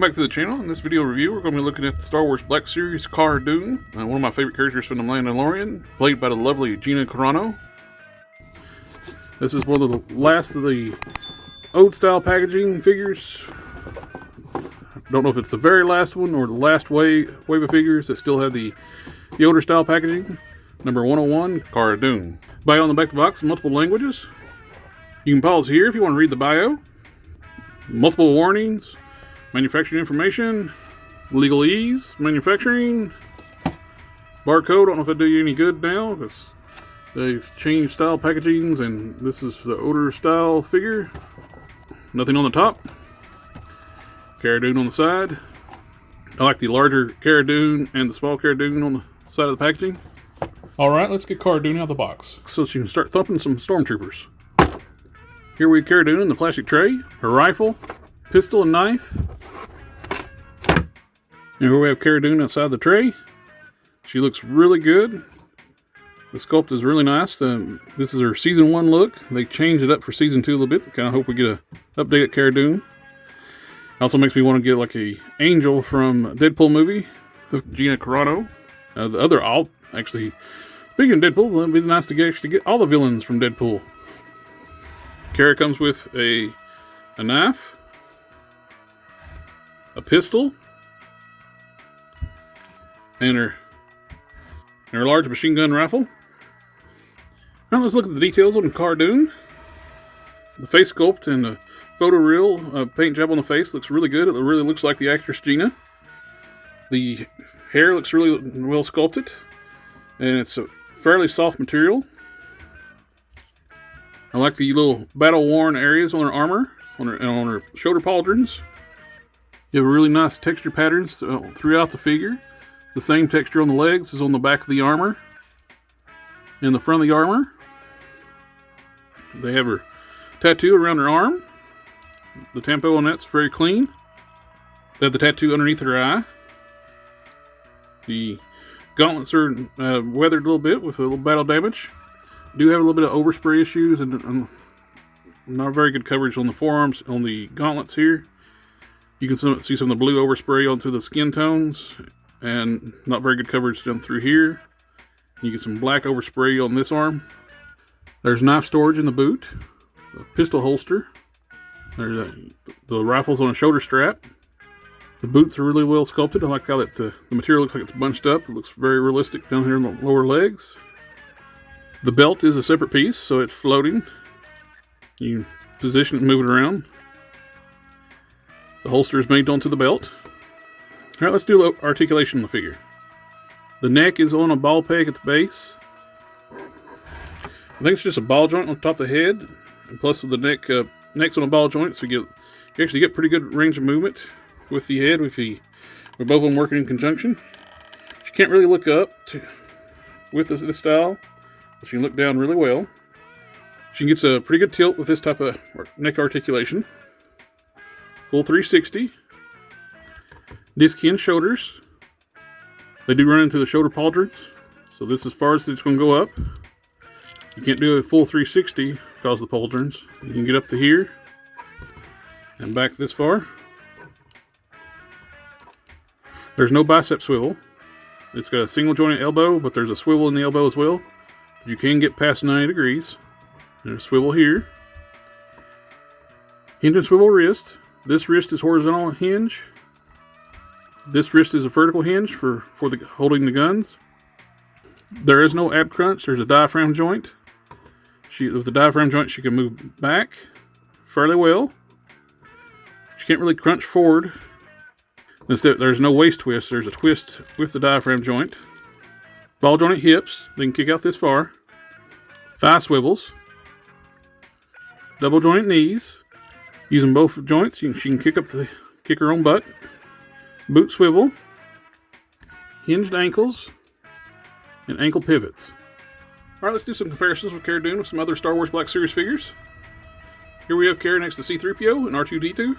back to the channel. In this video review, we're going to be looking at the Star Wars Black Series Cara Dune, one of my favorite characters from the Mandalorian, played by the lovely Gina Carano. This is one of the last of the old style packaging figures. Don't know if it's the very last one or the last wave of figures that still have the older style packaging. Number 101, Cara Dune. Bio on the back of the box in multiple languages. You can pause here if you want to read the bio. Multiple warnings, manufacturing information, legalese, manufacturing, barcode. I don't know if it do you any good now because they've changed style packagings and this is the older style figure. Nothing on the top. Cara Dune on the side. I like the larger Cara Dune and the small Cara Dune on the side of the packaging. Alright, let's get Cara Dune out of the box so she can start thumping some stormtroopers. Here we have Cara Dune in the plastic tray, her rifle, pistol and knife. And here we have Cara Dune outside the tray. She looks really good. The sculpt is really nice. This is her season 1 look. They changed it up for season 2 a little bit. Kind of hope we get an updated Cara Dune. Also makes me want to get like a Angel from Deadpool movie of Gina Carano. Actually, speaking of Deadpool, it'd be nice to actually get all the villains from Deadpool. Cara comes with a knife, a pistol, and her large machine gun rifle. Now let's look at the details on Cara Dune. The face sculpt and the photoreal paint job on the face looks really good. It really looks like the actress Gina. The hair looks really well sculpted, and it's a fairly soft material. I like the little battle-worn areas on her armor, on her shoulder pauldrons. You have really nice texture patterns throughout the figure. The same texture on the legs is on the back of the armor and the front of the armor. They have her tattoo around her arm. The tempo on that's very clean. They have the tattoo underneath her eye. The gauntlets are weathered a little bit with a little battle damage. Do have a little bit of overspray issues and not very good coverage on the forearms, on the gauntlets here. You can see some of the blue overspray onto the skin tones and not very good coverage down through here. You get some black overspray on this arm. There's knife storage in the boot, a pistol holster. There's the rifle's on a shoulder strap. The boots are really well sculpted. I like how the material looks like it's bunched up. It looks very realistic down here in the lower legs. The belt is a separate piece, so it's floating. You can position it and move it around. The holster is made onto the belt. Alright, let's do the articulation of the figure. The neck is on a ball peg at the base. I think it's just a ball joint on top of the head. And plus with the neck's on a ball joint, so you actually get pretty good range of movement with the head with both of them working in conjunction. She can't really look up with this style. She can look down really well. She gets a pretty good tilt with this type of neck articulation. Full 360. Disc hinge shoulders. They do run into the shoulder pauldrons. So this is as far as it's going to go up. You can't do a full 360 because of the pauldrons. You can get up to here and back this far. There's no bicep swivel. It's got a single jointed elbow, but there's a swivel in the elbow as well. You can get past 90 degrees. There's a swivel here. Hinge and swivel wrist. This wrist is horizontal hinge. This wrist is a vertical hinge for holding the guns. There is no ab crunch. There's a diaphragm joint. With the diaphragm joint, she can move back fairly well. She can't really crunch forward. Instead, there's no waist twist. There's a twist with the diaphragm joint. Ball jointed hips. They can kick out this far. Thigh swivels. Double jointed knees. Using both joints, she can kick her own butt. Boot swivel. Hinged ankles. And ankle pivots. Alright, let's do some comparisons with Cara Dune with some other Star Wars Black Series figures. Here we have Cara next to C-3PO and R2-D2.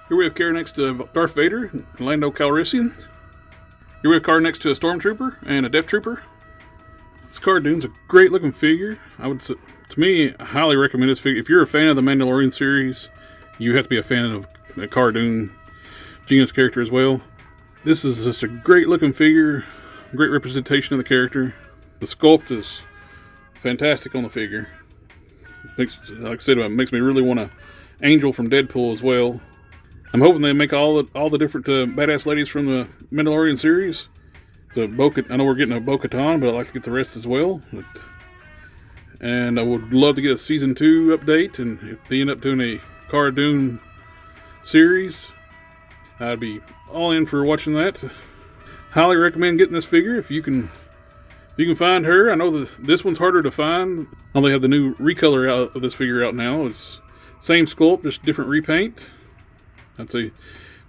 Here we have Cara next to Darth Vader and Lando Calrissian. Here we have Cara next to a Stormtrooper and a Death Trooper. This Cara Dune's a great looking figure. To me, I highly recommend this figure. If you're a fan of the Mandalorian series, you have to be a fan of Cara Dune. Gina's character as well. This is just a great looking figure, great representation of the character. The sculpt is fantastic on the figure. Like I said, it makes me really want an Angel from Deadpool as well. I'm hoping they make all the different badass ladies from the Mandalorian series. So I know we're getting a Bo-Katan, but I'd like to get the rest as well. And I would love to get a season 2 update. And if they end up doing a Cara Dune series, I'd be all in for watching that. Highly recommend getting this figure if you can find her. I know that this one's harder to find. I only have the new recolor out of this figure out now. It's same sculpt, just different repaint. I'd say if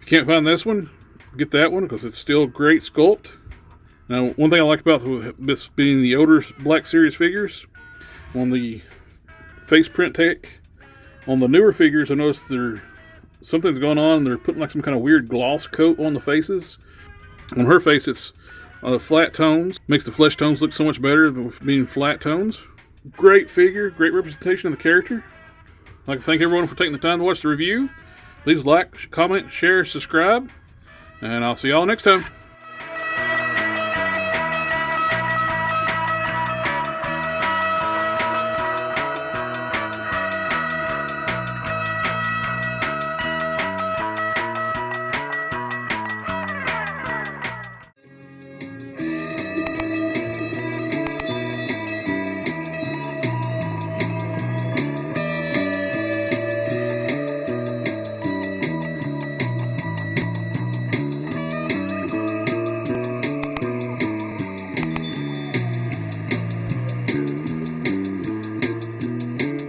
you can't find this one, get that one because it's still great sculpt. Now, one thing I like about this being the older Black Series figures, on the face print tech, on the newer figures, I noticed something's going on. They're putting like some kind of weird gloss coat on the faces. On her face, it's flat tones. Makes the flesh tones look so much better with being flat tones. Great figure, great representation of the character. I'd like to thank everyone for taking the time to watch the review. Please like, comment, share, subscribe, and I'll see y'all next time.